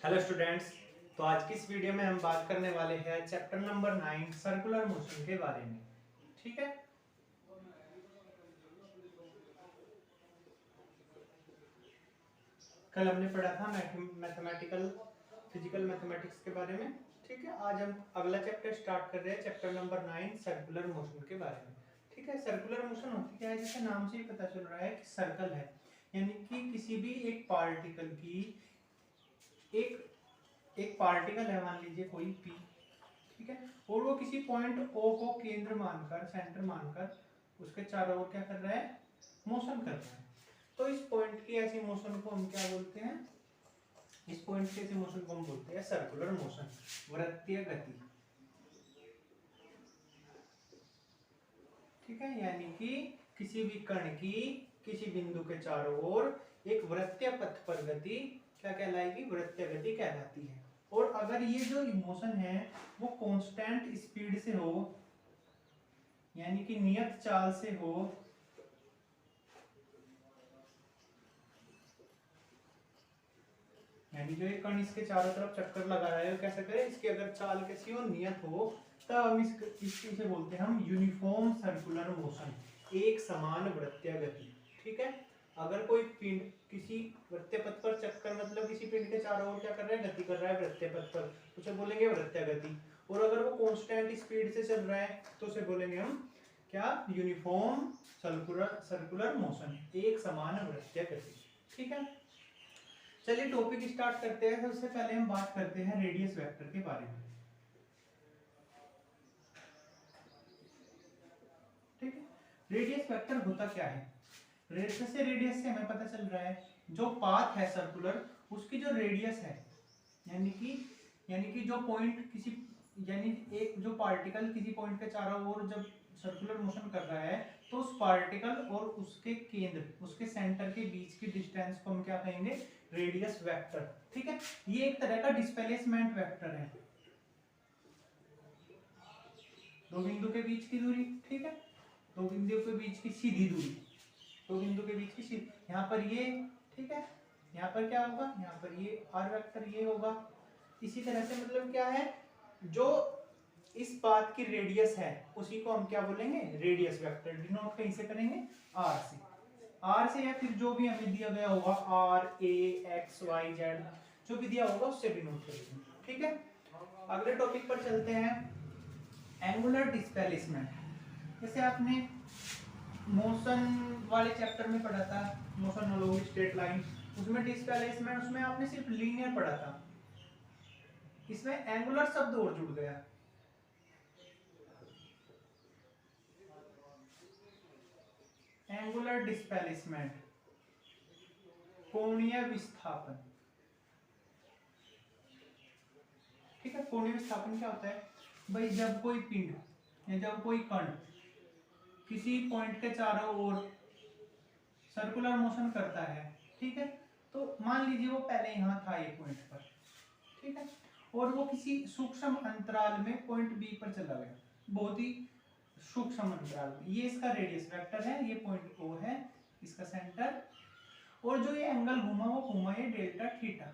Hello students. तो आज की इस वीडियो में हम बात करने वाले हैं चैप्टर नंबर 9 सर्कुलर मोशन के बारे में। ठीक है। कल हमने पढ़ा था मैथमेटिकल फिजिकल मैथमेटिक्स के बारे में। ठीक है। आज हम अगला चैप्टर स्टार्ट कर रहे हैं, चैप्टर नंबर 9 सर्कुलर मोशन के बारे में। ठीक है। सर्कुलर मोशन होती क्या है, जैसे नाम से ही पता चल रहा है कि सर्कल है, यानी कि किसी भी एक पार्टिकल की एक एक पार्टिकल है, मान लीजिए कोई पी। ठीक है। और वो किसी पॉइंट ओ को केंद्र मानकर, सेंटर मानकर उसके चारों ओर क्या कर रहा है, मोशन कर रहा है। तो इस पॉइंट की ऐसी मोशन को हम क्या बोलते हैं, इस पॉइंट की ऐसी मोशन को हम बोलते हैं सर्कुलर मोशन, वृत्तीय गति। ठीक है। यानी कि किसी भी कण की किसी बिंदु के चारों ओर एक वृत्तीय पथ पर गति क्या कहलाएगी, वृत्तीय गति कहलाती है। और अगर ये जो मोशन है वो कांस्टेंट स्पीड से हो, यानी कि नियत चाल से हो, यानी जो ये कण इसके चारों तरफ चक्कर लगा रहा है वो कैसे करे, इसकी अगर चाल कैसी हो, नियत हो, तब हम इसकी से बोलते हैं हम यूनिफॉर्म सर्कुलर मोशन, एक समान वृत्तीय गति। ठीक है। अगर कोई पिंड किसी वृत्तीय पथ पर चक्कर, मतलब किसी पिंड के चारों ओर क्या कर रहा है, गति कर रहा है वृत्तीय पथ पर, उसे बोलेंगे वृत्तीय गति। और अगर वो कांस्टेंट स्पीड से चल रहा है तो उसे बोलेंगे हम क्या, यूनिफॉर्म सर्कुलर मोशन, एक समान वृत्तीय गति। ठीक है। चलिए टॉपिक स्टार्ट करते हैं। सबसे पहले हम बात करते हैं रेडियस वेक्टर के बारे में। ठीक है। रेडियस वेक्टर होता क्या है, रेडियस से हमें पता चल रहा है जो पाथ है सर्कुलर, उसकी जो रेडियस है, यानी कि जो पॉइंट किसी, यानी एक जो पार्टिकल किसी पॉइंट के चारों ओर जब सर्कुलर मोशन कर रहा है तो उस पार्टिकल और उसके केंद्र, उसके सेंटर के बीच की डिस्टेंस को हम क्या कहेंगे, रेडियस वेक्टर। ठीक है। ये एक तरह का डिस्प्लेसमेंट वेक्टर है, दो बिंदु के बीच की दूरी। ठीक है। दो बिंदु के बीच की सीधी दूरी, दो बिंदु के बीच की सीधी, यहाँ पर ये, ठीक है, यहाँ पर क्या होगा, यहाँ पर ये आर वेक्टर ये होगा। इसी तरह से मतलब क्या है, जो इस पाथ की रेडियस है उसी को हम क्या बोलेंगे, रेडियस वेक्टर। डिनोट कहीं से करेंगे, आर से, आर से, या फिर जो भी हमें दिया गया होगा, R A X Y Z, जो भी दिया होगा उससे डिनोट करेंगे। ठीक है। अगले टॉपिक पर चलते हैं, एंगुलर डिस्प्लेसमेंट। जैसे आपने मोशन वाले चैप्टर में पढ़ा था, मोशन अलोंग स्ट्रेट लाइन, उसमें डिस्प्लेसमेंट, उसमें आपने सिर्फ लीनियर पढ़ा था, इसमें एंगुलर शब्द और जुड़ गया। एंगुलर डिस्प्लेसमेंट, कोणीय विस्थापन। ठीक है। कोणीय विस्थापन क्या होता है भाई, जब कोई पिंड या जब कोई कण किसी पॉइंट के चारों ओर सर्कुलर मोशन करता है, ठीक है, तो मान लीजिए वो पहले यहाँ था एक पॉइंट पर, ठीक है, और वो किसी सूक्ष्म अंतराल में पॉइंट बी पर चला गया, बहुत ही सूक्ष्म अंतराल में, ये इसका रेडियस वेक्टर है, ये पॉइंट ओ है, इसका सेंटर, और जो ये एंगल घूमा वो घूमा ये डेल्टा थीटा।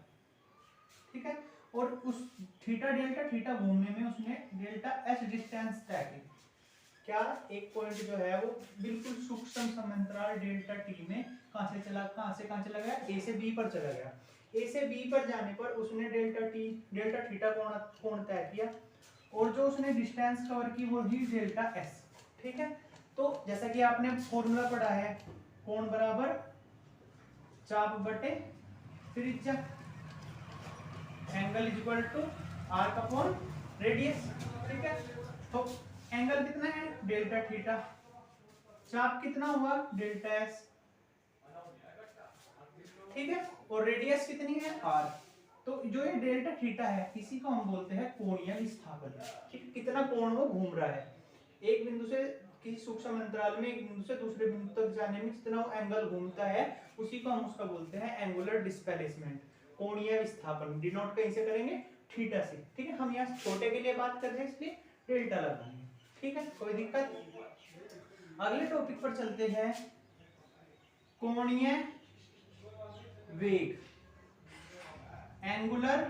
ठीक है। और उस थीटा डेल्टा थीटा घूमने में उसने डेल्टा एच डिस्टेंस तय की। क्या, एक पॉइंट जो है वो बिल्कुल सूक्ष्म समांतराल डेल्टा टी में कहां से कहां चला गया, ए से बी पर चला गया। ए से बी पर जाने पर उसने डेल्टा टी डेल्टा थीटा कोण तय किया, और जो उसने डिस्टेंस कवर की वो ही डेल्टा एस। ठीक है। तो जैसा कि आपने फॉर्मूला पढ़ा है, कोण बराबर चाप बटे त्रिज्या, angle is equal to arc upon radius. ठीक है। तो एंगल कितना है, डेल्टा थीटा, चाप कितना हुआ, डेल्टा एस। ठीक है। और रेडियस कितनी है, आर। तो जो ये डेल्टा थीटा है इसी को हम बोलते हैं कोणीय विस्थापन। ठीक है। कितना कोण वो घूम रहा है, एक बिंदु से किसी सूक्ष्म अंतराल में एक बिंदु से दूसरे बिंदु तक जाने में जितना वो एंगल घूमता है उसी को हम उसका बोलते हैं एंगुलर डिस्प्लेसमेंट, कोणीय विस्थापन। डिनोट कहीं से करेंगे, थीटा से। ठीक है। हम यहाँ छोटे के लिए बात कर रहे हैं इसलिए डेल्टा लगाएंगे। ठीक है, कोई दिक्कत। अगले टॉपिक पर चलते हैं, कोणीय वेग, एंगुलर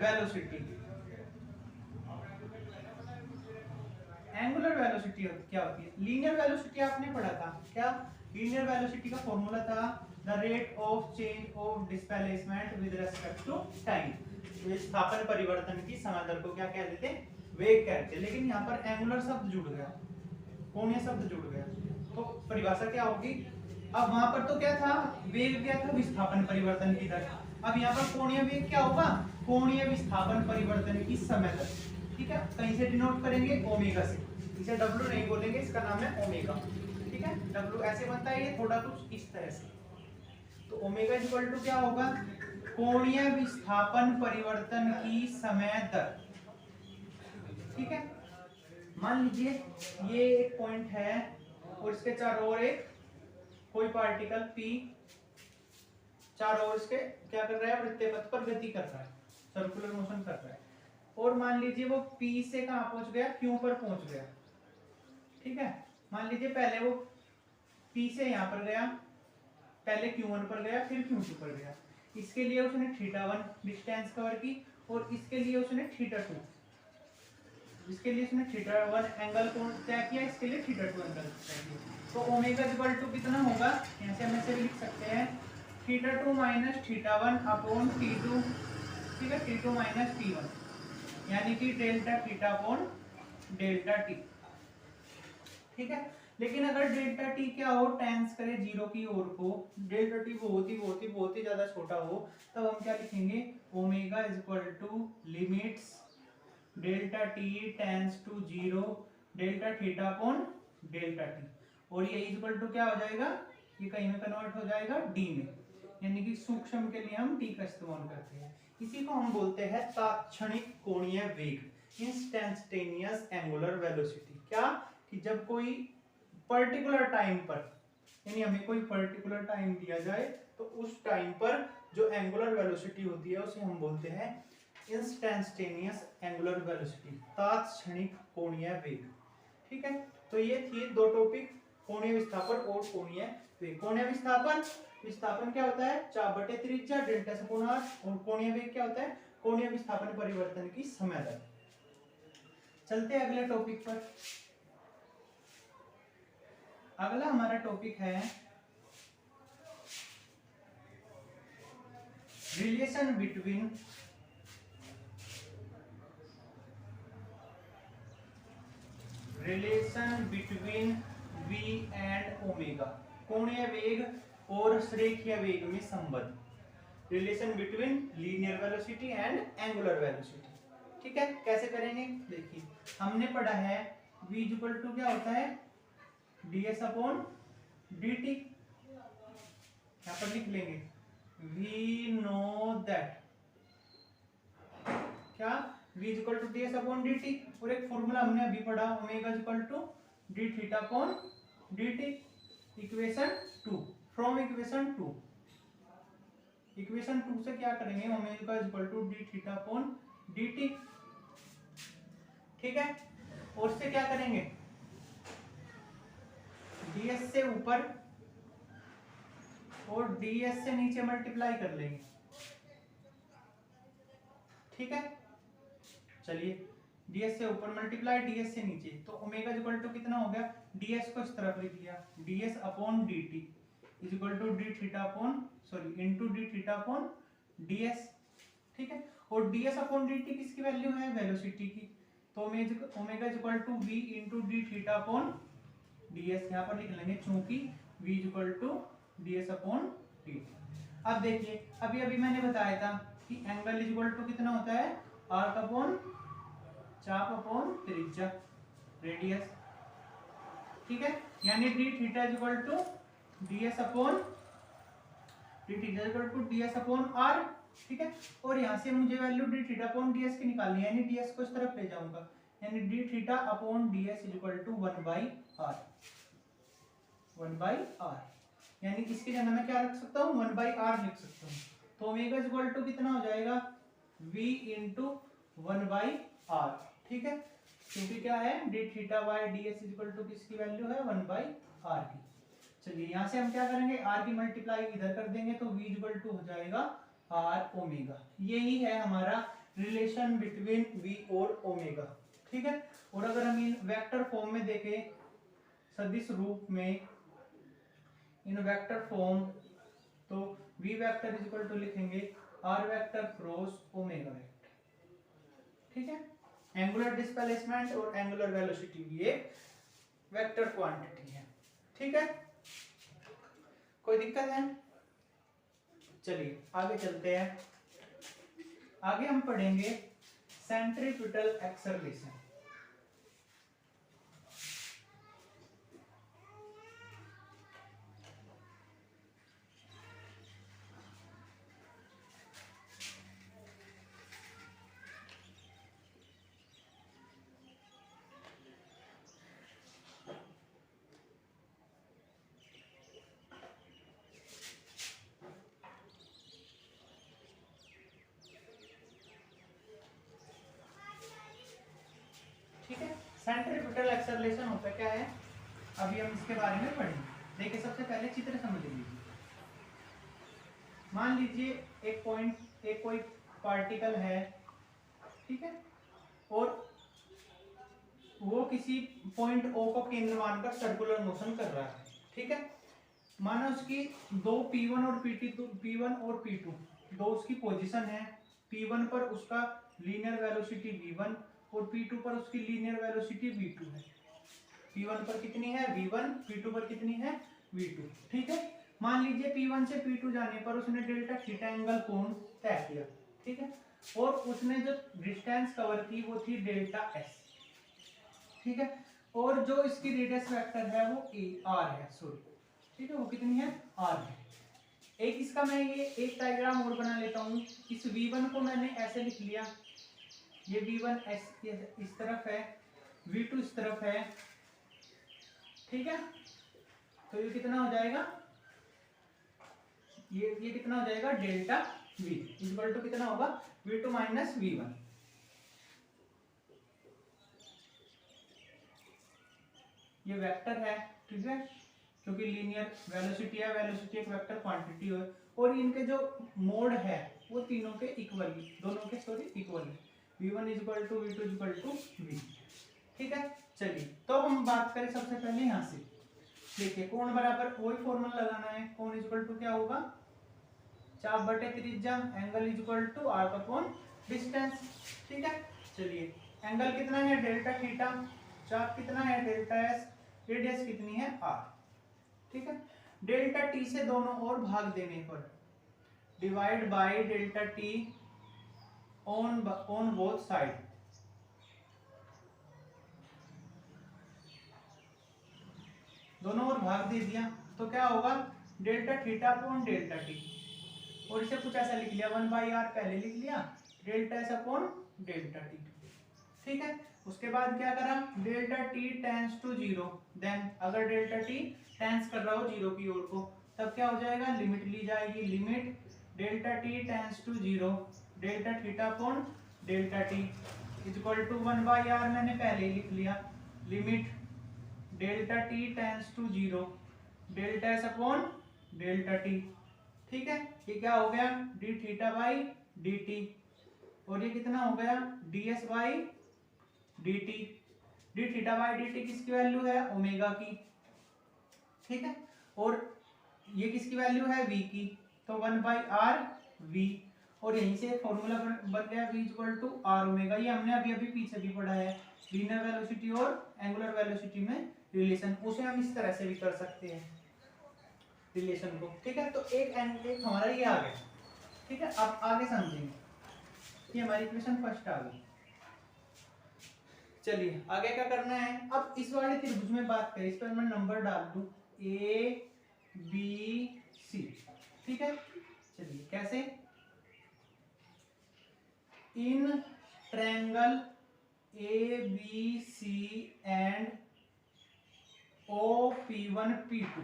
वेलोसिटी। एंगुलर वेलोसिटी क्या होती है? लीनियर वेलोसिटी आपने पढ़ा था क्या? लीनियर वेलोसिटी का फॉर्मूला था the rate of change of displacement with respect to time. विस्थापन परिवर्तन की समय दर को क्या कहते थे? वेग कहते हैं। लेकिन यहाँ पर एंगुलर शब्द जुड़ गया, कोणीय शब्द जुड़ गया, तो परिभाषा क्या होगी? अब वहां पर तो क्या था? वेग क्या था? विस्थापन परिवर्तन की दर। अब यहाँ पर कोणीय वेग क्या होगा? कोणीय विस्थापन परिवर्तन की समय दर। ठीक है, कहीं से डिनोट करेंगे ओमेगा से, इसे डब्ल्यू नहीं बोलेंगे, इसका नाम है ओमेगा। ठीक है, डब्ल्यू ऐसे बनता है, ये थोड़ा कुछ इस तरह से। तो ओमेगा इक्वल टू क्या होगा? कोणीय विस्थापन परिवर्तन की समय दर। ठीक है, मान लीजिए ये एक पॉइंट है और इसके चारों ओर एक कोई पार्टिकल P चारों ओर इसके क्या कर रहा है? वृत्तीय पथ पर गति कर रहा है, सर्कुलर मोशन कर रहा है। और मान लीजिए वो P से कहां पहुंच गया? Q पर पहुंच गया। ठीक है, मान लीजिए पहले वो P से यहां पर गया, पहले Q1 पर गया, फिर Q2 पर गया। इसके लिए उसने θ1 डिस्टेंस कवर की और इसके लिए उसने θ2, इसके लिए उसने θ1 एंगल को तय किया, इसके लिए θ2 एंगल तय किया। तो ओमेगा इक्वल टू कितना होगा? यहाँ से हम ऐसे भी लिख सकते हैं θ2 माइनस θ1 अपॉन T2। ठीक है, T2 माइनस T1, यानी कि delta theta upon delta t. ठीक है, लेकिन अगर डेल्टा टी क्या हो? टेंस करे जीरो की ओर को, डेल्टा टी बहुत ही ज्यादा छोटा हो, तब हम क्या लिखेंगे? Omega is equal to limits delta t tends to zero delta theta upon delta t. और ये इक्वल टू क्या हो जाएगा? ये कहीं में कन्वर्ट हो जाएगा डी में, यानी कि सूक्ष्म के लिए हम टी का इस्तेमाल करते हैं। इसी को हम बोलते हैं तात्क्षणिक कोणीय वेग, इंस्टेंटेनियस एंगुलर वेलोसिटी। क्या? कि जब कोई पर्टिकुलर टाइम पर, यानी हमें कोई पर्टिकुलर टाइम दिया जाए तो उस टाइम पर जो एंगुलर वेलोसिटी होती है उसे हम बोलते हैं इंस्टेंटेनियस एंगुलर वेलोसिटी, तात्क्षणिक कोणीय वेग। ठीक है, तो ये थी दो टॉपिक, कोणीय विस्थापन और कोणीय वेग। कोणीय विस्थापन, विस्थापन क्या होता है? चाप बटे त्रिज्या डेल्टा से गुणा, और कोणीय वेग क्या होता है? कोणीय विस्थापन परिवर्तन की समय दर। चलते हैं अगले टॉपिक पर। अगला हमारा टॉपिक है relation between V and omega, कोणीय वेग और श्रेखीय वेग में संबंध। Relation between linear velocity and angular velocity. ठीक है, कैसे करेंगे? देखिए, हमने पढ़ा है v इक्वल टू क्या होता है? ds upon dt। यहां पर लिख लेंगे वी नो दैट क्या? v equal to ds upon dt। और एक फॉर्मूला हमने अभी पढ़ा, omega equal to d theta upon dt, equation 2, from equation 2। Equation 2 से क्या करेंगे? Omega equal to d theta upon dt। ठीक है, और से क्या करेंगे? ds से ऊपर और ds से नीचे मल्टीप्लाई कर लेंगे। ठीक है, चलिए, ds से ऊपर मल्टीप्लाई ds से नीचे, तो ओमेगा इक्वल टू कितना हो गया? ds को इस तरफ लिख लिया, ds upon dt is equal to d theta upon into d theta upon ds। ठीक है, और ds अपॉन dt किसकी वैल्यू है? वेलोसिटी की। तो omega equal to v into d theta upon ds यहां पर लिख लेंगे, क्योंकि v equal to ds upon dt। अब देखिए, अभी अभी मैंने बताया था कि एंगल इक्वल टू कितना होता है? आर्क अपॉन चाप अपॉन त्रिज्या, रेडियस। ठीक है, यानी d theta equal to ds upon r। ठीक है, और यहां से मुझे value d theta upon ds की निकालनी है, यानी ds को इस तरफ ले जाऊंगा, यानी d theta upon ds equal to 1/r। 1/r, यानी इसकी जगह मैं क्या रख सकता हूँ? 1/r लिख सकता हूँ। तो ओमेगा इक्वल टू कितना हो जाएगा? v into 1/r। ठीक है, क्योंकि क्या है? d theta by ds equal to किसकी वैल्यू है? 1/r की। चलिए, यहाँ से हम क्या करेंगे? r की मल्टीप्लाई इधर कर देंगे, तो v इक्वल टू हो जाएगा आर ओमेगा। यही है हमारा रिलेशन बिटवीन v और ओमेगा, ठीक है। और अगर हम इन वेक्टर फॉर्म में देखें, सदिश रूप में, इन वेक्टर फॉर्म, तो v vector is equal to लिखेंगे r vector cross omega vector, ठीक है। एंगुलर डिस्प्लेसमेंट और एंगुलर वेलोसिटी भी एक वेक्टर क्वांटिटी है, ठीक है। कोई दिक्कत है? चलिए आगे चलते हैं। आगे हम पढ़ेंगे सेंट्रीपिटल एक्सेलरेशन। सेंट्रीपिटल एक्सेलरेशन होता क्या है, अभी हम इसके बारे में पढ़ेंगे। देखिए सबसे पहले चित्र समझ लीजिए। मान लीजिए एक पॉइंट, एक कोई पार्टिकल है, ठीक है, और वो किसी पॉइंट O को केंद्र मानकर सर्कुलर मोशन कर रहा है, ठीक है। माना उसकी दो P1 और P1 और P2 दो उसकी पोजीशन है। P1 पर उसका लीनियर वेलोसिटी v1 और P2 पर उसकी लीनियर वेलोसिटी v2 है। P1 पर कितनी है v1, P2 पर कितनी है v2, ठीक है। मान लीजिए P1 से P2 जाने पर उसने डेल्टा थीटा एंगल कोण तय किया, ठीक है, और उसने जो डिस्टेंस कवर की वो थी डेल्टा s, ठीक है। और जो इसकी रेडियस वेक्टर है वो r है, सॉरी, ठीक है, वो कितनी है r है। एक इसका मैं ये एक डायग्राम और बना लेता हूँ। इस v1 को मैंने ऐसे लिख लिया, ये v1 इस तरफ है, v2 इस तरफ है, ठीक है। तो ये कितना हो जाएगा, ये कितना हो जाएगा डेल्टा v इक्वल टू कितना होगा v2 माइनस v1। ये वेक्टर है, ठीक है, क्योंकि लीनियर वेलोसिटी है, वेलोसिटी एक वेक्टर क्वांटिटी है, और इनके जो मोड है वो तीनों के इक्वल, दोनों के सॉरी इक्वल है, v1 equal to v2 equal to v, ठीक है। चलिए तो हम बात करें सबसे पहले यहाँ से। देखिए कोण बराबर वही फॉर्मूला लगाना है, कोण इक्वल टू क्या होगा चाप बटे त्रिज्या, angle equal to r upon distance, ठीक है। चलिए एंगल कितना है डेल्टा थीटा, चाप कितना है डेल्टा s, रेडियस कितनी है r, ठीक है। डेल्टा t से दोनों ओर भाग देने पर divide by delta t on both side, दोनों ओर भाग दे दिया तो क्या होगा delta theta upon delta t, और इसे कुछ ऐसा लिख लिया 1/r पहले लिख लिया, delta s upon delta t, ठीक है। उसके बाद क्या करा delta t tends to 0, then अगर डेल्टा t टेंड्स कर रहा हो 0 की ओर को, तब क्या हो जाएगा लिमिट ली जाएगी, limit delta t tends to 0 delta theta upon delta t equal to 1/r मैंने पहले ही लिख लिया, limit delta t tends to 0 delta s upon delta t, ठीक है। ये क्या हो गया d थीटा बाई dt, और ये कितना हो गया ds by dt, d theta by dt किसकी वैल्यू है ओमेगा की, ठीक है, और ये किसकी वैल्यू है v की, तो 1/r v, और यहीं से एक फॉर्मूला बन गया v equal to r omega. ये हमने अभी अभी पीछे भी पढ़ा है, लीनियर वेलोसिटी और एंगुलर वेलोसिटी में रिलेशन, उसे हम इस तरह से भी कर सकते हैं रिलेशन को, ठीक है। तो एक हमारा ये आ गया, ठीक है। अब आगे समझेंगे, ये हमारी इक्वेशन फर्स्ट आ गई। चलिए आगे क्या करना है, अब इस वाले त्रिभुज में बात करें, इस पर मैं नंबर डाल दूं a b c, ठीक है। चलिए कैसे, in triangle a b c and o p1 p2,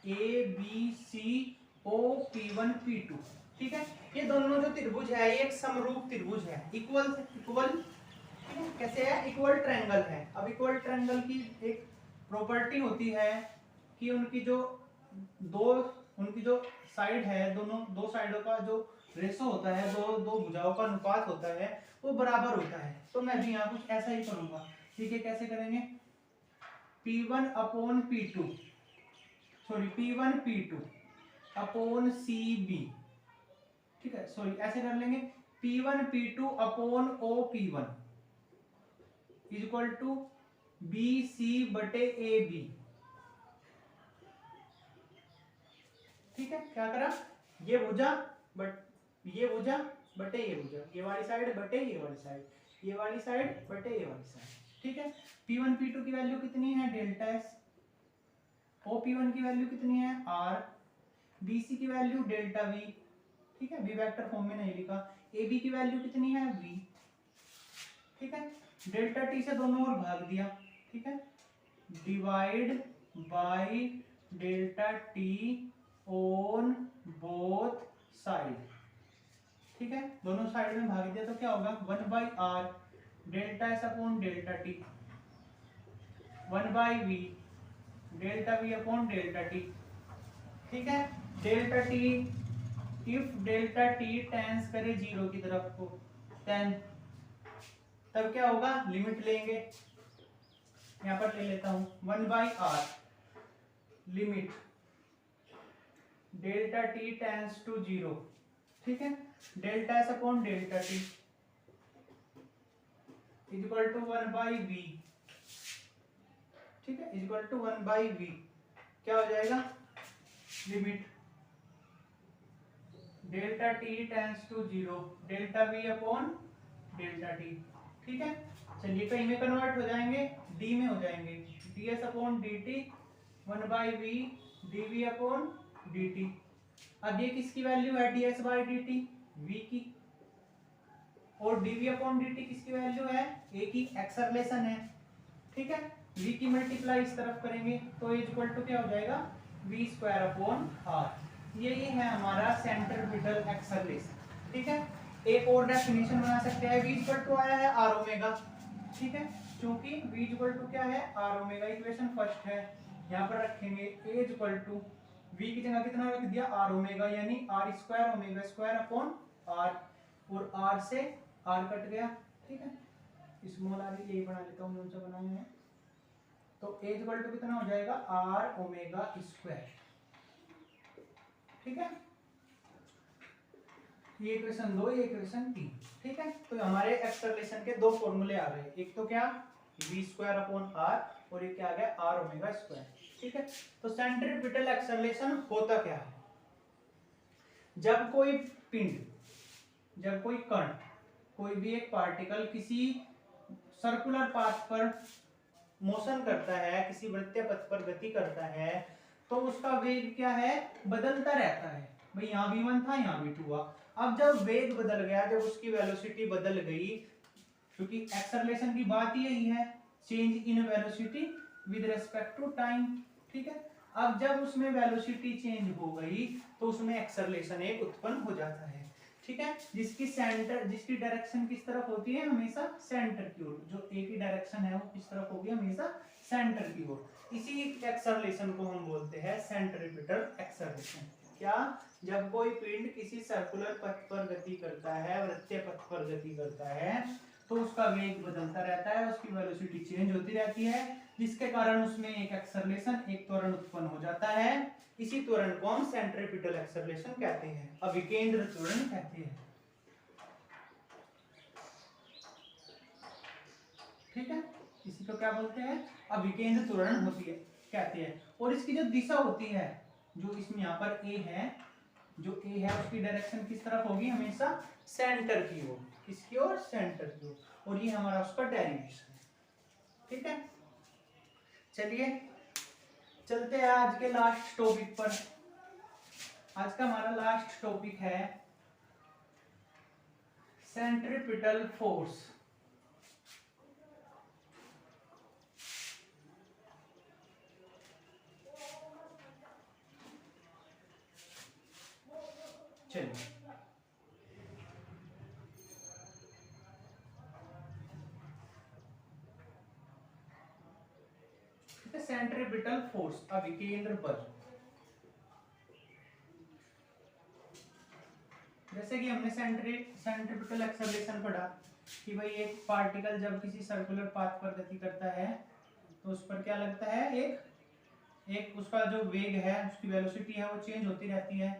a b c o p1 p2, ठीक है। ये दोनों जो त्रिभुज है ये एक समरूप त्रिभुज है, इक्वल, कैसे है इक्वल ट्रायंगल है। अब इक्वल ट्रायंगल की एक प्रॉपर्टी होती है कि उनकी जो साइड है, दोनों दो साइडों का जो रेशो होता है, दो दो भुजाओं का अनुपात होता है, वो बराबर होता है। तो मैं भी यहाँ कुछ ऐसा ही करूंगा। ठीक है, कैसे करेंगे? P1 upon P2, sorry P1 P2 upon CB, ठीक है, सॉरी ऐसे कर लेंगे, P1 P2 upon OP1 is equal to BC बटे AB। ठीक है, क्या करा? ये भुजा बट ये भुजा बटे ये भुजा, ये वाली साइड बटे ये वाली साइड, ये वाली साइड बटे ये वाली साइड। ठीक है, P1 P2 की वैल्यू कितनी है? Delta S। OP1 की वैल्यू कितनी है? R। BC की वैल्यू डेल्टा V। ठीक है, V वेक्टर फॉर्म में नहीं लिखा। AB की वैल्यू कितनी है? V। ठीक है, डेल्टा T से दोनों ओर भाग दिया। ठीक है, divide by delta T on both side. ठीक है, दोनों साइड में भाग दिया तो क्या होगा? 1/r delta S upon delta T, 1/v delta V upon delta T। ठीक है, delta T, if delta T tends करे 0 की तरफ को, then तब क्या होगा? लिमिट लेंगे, यहां पर ले लेता हूं 1/r limit delta T tends to 0। ठीक है, delta S upon delta T is equal to 1/v। ठीक है, इज इक्वल टू 1/v। क्या हो जाएगा? Limit delta T tends to 0 delta V upon delta T। ठीक है, चलिए कहीं में कन्वर्ट हो जाएंगे, d में हो जाएंगे, ds upon dt 1/v dv upon dt। अब ये किसकी वैल्यू है? ds बाई dt, v की, और dv अपॉन dt किसकी वैल्यू है? a की, एक्सेलरेशन है। ठीक है, v की मल्टीप्लाई इस तरफ करेंगे तो इक्वल टू क्या हो जाएगा? v square upon r। यही है हमारा सेंट्रीपिटल एक्सेलरेशन। ठीक है, एक और डेफिनेशन बना सकते हैं, v इक्वल टू आया है r ओमेगा। ठीक है, क्योंकि v इक्वल टू क्या है? r ओमेगा, इक्वेशन फर्स्ट है। यहाँ पर रखेंगे a इक्वल टू v की जगह कितना रख दिया? r ओमेगा, यानी r square omega square upon r, और r से r कट गया। ठीक है, स्मॉल r यही बना लेता हूँ जो बनाए हैं। तो a इक्वल टू कितना हो जाएगा? r omega square. ठीक है, ये इक्वेशन 2, ये इक्वेशन 3। ठीक है, तो हमारे एक्सेलरेशन के दो फॉर्मूले आ गए, एक तो क्या? v स्क्वायर अपॉन r, और एक क्या आ गया? r omega square. ठीक है, तो सेंट्रीपिटल एक्सेलरेशन होता क्या है? जब कोई पिंड, जब कोई कण, कोई भी एक पार्टिकल किसी सर्कुलर पाथ पर मोशन करता है, किसी वृत्तीय पथ पर गति करता है, तो उसका वेग क्या है? बदलता रहता है। भाई यहाँ v1 था, यहाँ v2 हुआ। अब जब वेग बदल गया, जब उसकी वेलोसिटी बदल गई, क्योंकि एक्सेलरेशन की बात ही यही है, change in velocity with respect to time. ठीक है, अब जब उसमें वेलोसिटी चेंज हो गई तो उसमें एक्सेलरेशन एक उत्पन्न हो जाता है। ठीक है, जिसकी सेंटर, जिसकी डायरेक्शन किस तरफ होती है? हमेशा सेंटर की ओर। जो ए की डायरेक्शन है वो किस तरफ होगी? हमेशा सेंटर की ओर। इसी एक्सेलरेशन को हम बोलते हैं सेंट्रीपिटल एक्सेलरेशन। क्या? जब कोई पिंड किसी सर्कुलर पथ पर गति करता है, वृत्तीय पथ पर गति करता है, तो उसका वेग बदलता रहता है, उसकी वेलोसिटी चेंज होती रहती है, जिसके कारण उसमें एक एक्सेलरेशन, एक त्वरण उत्पन्न हो जाता है। इसी त्वरण को हम सेंट्रीपिटल एक्सेलरेशन कहते हैं, अभिकेंद्र त्वरण कहते हैं। ठीक है, इसी को क्या बोलते हैं? अभिकेंद्र त्वरण होती है कहते हैं। और इसकी जो दिशा होती है, जो इसमें यहाँ पर ए है, जो ए है उसकी डायरेक्शन किस तरफ होगी? हमेशा सेंटर की ओर। किसकी ओर? सेंटर की ओर। और ये हमारा उसका डेरिवेशन है। ठीक है, चलिए चलते हैं आज के लास्ट टॉपिक पर। आज का हमारा लास्ट टॉपिक है सेंट्रीपिटल फोर्स। चलिए, सेंट्रीपिटल फोर्स, अभिकेंद्र बल। जैसे कि अभी हमने सेंट्रीपिटल एक्सेलरेशन पढ़ा कि भाई एक पार्टिकल जब किसी सर्कुलर पाथ पर गति करता है तो उस पर क्या लगता है, एक उसका जो वेग है, उसकी वेलोसिटी है, वो चेंज होती रहती है,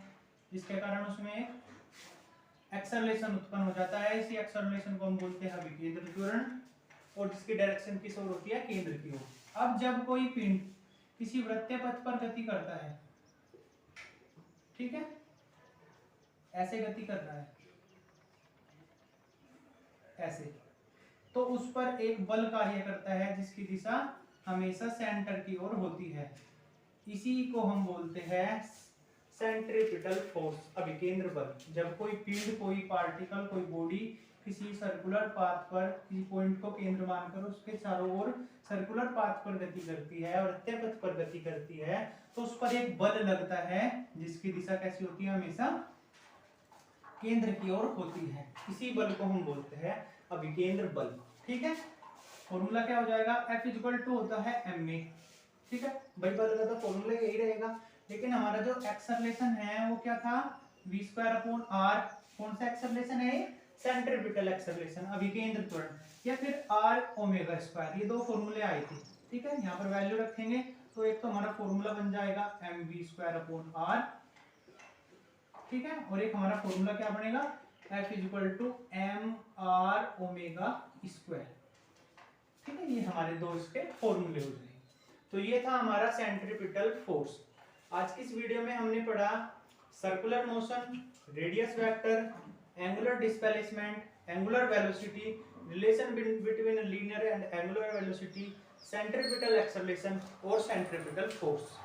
जिसके कारण उसमें एक एक्सेलरेशन उत्पन्न हो जाता है। इसी एक्सेलरेशन को हम बोलते हैं अभिकेंद्र त्वरण, और जिसकी डायरेक्शन किस ओर होती है, केंद्र की ओर। अब जब कोई पिंड किसी वृत्तीय पथ पर गति करता है, ठीक है, ऐसे गति कर रहा है, ऐसे, तो उस पर एक बल कार्य करता है जिसकी दिशा हमेशा सेंटर की ओर होती है। इसी को हम बोलते हैं सेंट्रीपिटल फोर्स, अभिकेंद्र बल। जब कोई पिंड, कोई पार्टिकल, कोई बॉडी किसी सर्कुलर पाथ पर किसी पॉइंट को केंद्र मानकर उसके चारों ओर सर्कुलर पाथ पर गति करती है और वृत्तीय पथ पर गति करती है, तो उस पर एक बल लगता है जिसकी दिशा कैसी होती है, हमेशा केंद्र की ओर होती है। इसी बल को हम बोलते हैं अभिकेंद्र बल। ठीक है, फॉर्मूला क्या हो जाएगा, F इक्वल टू होता है ma। ठीक है भाई, बल का तो फॉर्मूला यही रहेगा, लेकिन हमारा जो एक्सेलरेशन है वो क्या था, v स्क्वायर अपॉन r। कौन सा एक्सेलरेशन है, सेंट्रीपिटल एक्सेलरेशन, अभिकेंद्र त्वरण, या फिर r ओमेगा स्क्वायर। ये दो फॉर्मूले आए थे। ठीक है, यहाँ पर वैल्यू रखेंगे तो एक तो हमारा फॉर्मूला बन जाएगा mv स्क्वायर अपॉन r, ठीक है, और एक हमारा फॉर्मूला क्या बनेगा, F equal to M R omega square. ठीक है, ये हमारे दो इसके फॉर्मूले हो जाएंगे। तो ये था हमारा सेंट्रीपिटल फोर्स। आज की इस वीडियो में हमने पढ़ा circular motion, radius vector, angular displacement, angular velocity, relation between linear and angular velocity, centripetal acceleration और सेंट्रीपिटल फोर्स।